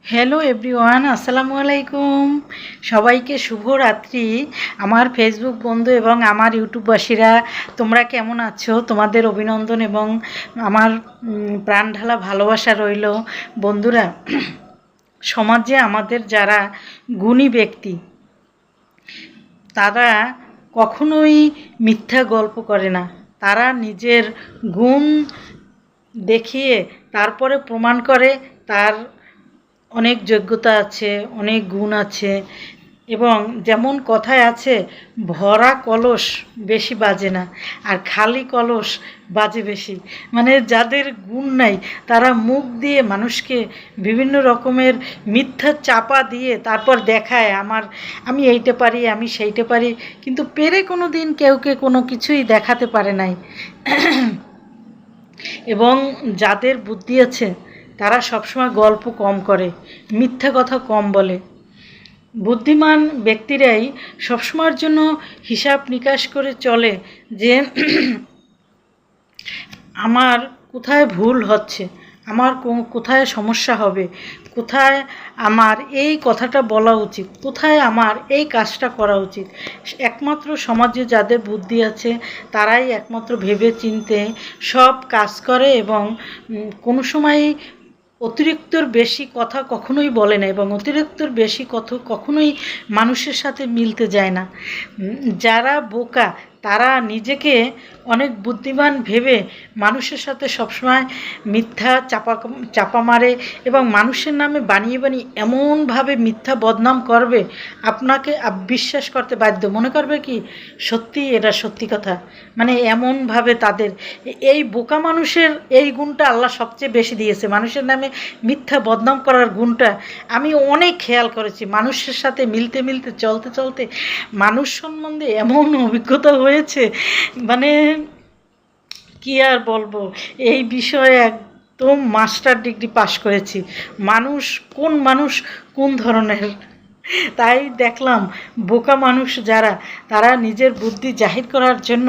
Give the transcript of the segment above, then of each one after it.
Hello everyone, আসসালামু আলাইকুম। সবাইকে শুভরাত্রি। আমার ফেসবুক বন্ধু এবং আমার ইউটিউববাসীরা, তোমরা কেমন আছো? তোমাদের অভিনন্দন এবং আমার প্রাণ ঢালা ভালোবাসা রইল। বন্ধুরা, সমাজে আমাদের যারা গুণী ব্যক্তি, তারা কখনোই মিথ্যা গল্প করে না। তারা নিজের গুণ দেখিয়ে তারপরে প্রমাণ করে তার অনেক যোগ্যতা আছে, অনেক গুণ আছে। এবং যেমন কথায় আছে, ভরা কলস বেশি বাজে না, আর খালি কলস বাজে বেশি। মানে যাদের গুণ নাই, তারা মুখ দিয়ে মানুষকে বিভিন্ন রকমের মিথ্যা চাপা দিয়ে তারপর দেখায় আমি এইটা পারি, আমি সেইটা পারি, কিন্তু পেরে কোনো দিন কেউকে কোনো কিছুই দেখাতে পারে নাই। এবং যাদের বুদ্ধি আছে, তারা সবসময় গল্প কম করে, মিথ্যা কথা কম বলে। বুদ্ধিমান ব্যক্তিরাই সবসময়ের জন্য হিসাব নিকাশ করে চলে যে আমার কোথায় ভুল হচ্ছে, আমার কোথায় সমস্যা হবে, কোথায় আমার এই কথাটা বলা উচিত, কোথায় আমার এই কাজটা করা উচিত। একমাত্র সমাজে যাদের বুদ্ধি আছে, তারাই একমাত্র ভেবে চিনতে সব কাজ করে এবং কোনো সময় অতিরিক্তর বেশি কথা কখনোই বলে না, এবং অতিরিক্তর বেশি কথা কখনোই মানুষের সাথে মিলতে যায় না। যারা বোকা, তারা নিজেকে অনেক বুদ্ধিমান ভেবে মানুষের সাথে সবসময় মিথ্যা চাপা মারে এবং মানুষের নামে বানিয়ে বানিয়ে এমনভাবে মিথ্যা বদনাম করবে, আপনাকে বিশ্বাস করতে বাধ্য মনে করবে কি সত্যি এটা সত্যি কথা। মানে এমনভাবে তাদের এই বোকা মানুষের এই গুণটা আল্লাহ সবচেয়ে বেশি দিয়েছে, মানুষের নামে মিথ্যা বদনাম করার গুণটা আমি অনেক খেয়াল করেছি। মানুষের সাথে মিলতে মিলতে চলতে চলতে মানুষ সম্বন্ধে এমন অভিজ্ঞতা হয়েছে, মানে কি আর বলবো। এই বিষয়ে একদম মাস্টার ডিগ্রি পাশ করেছি, মানুষ কোন ধরনের। তাই দেখলাম বোকা মানুষ যারা, তারা নিজের বুদ্ধি জাহির করার জন্য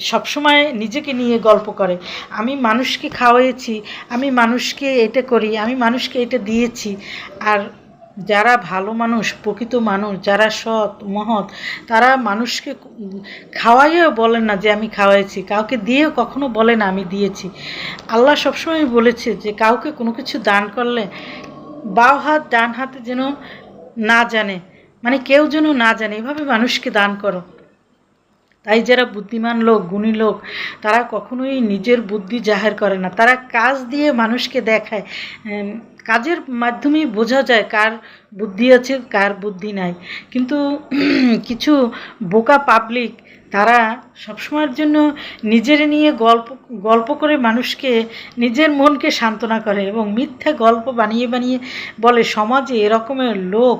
সবসময় নিজেকে নিয়ে গল্প করে। আমি মানুষকে খাওয়াইছি, আমি মানুষকে এটা করি, আমি মানুষকে এটা দিয়েছি। আর যারা ভালো মানুষ, প্রকৃত মানুষ, যারা সৎ মহৎ, তারা মানুষকে খাওয়াইও বলেন না যে আমি খাওয়াইছি, কাউকে দিয়েও কখনো বলে না আমি দিয়েছি। আল্লাহ সবসময় বলেছে যে কাউকে কোনো কিছু দান করলে বাও হাত ডান হাতে যেন না জানে, মানে কেউ যেন না জানে, এভাবে মানুষকে দান করো। তাই যারা বুদ্ধিমান লোক, গুণী লোক, তারা কখনোই নিজের বুদ্ধি জাহির করে না, তারা কাজ দিয়ে মানুষকে দেখায়। কাজের মাধ্যমেই বোঝা যায় কার বুদ্ধি আছে, কার বুদ্ধি নাই। কিন্তু কিছু বোকা পাবলিক, তারা সবসময়ের জন্য নিজের নিয়ে গল্প করে মানুষকে, নিজের মনকে সান্ত্বনা করে এবং মিথ্যা গল্প বানিয়ে বানিয়ে বলে সমাজে এরকমের লোক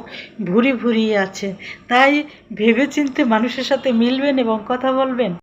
ভুরি ভুরি আছে। তাই ভেবেচিন্তে মানুষের সাথে মিলবেন এবং কথা বলবেন।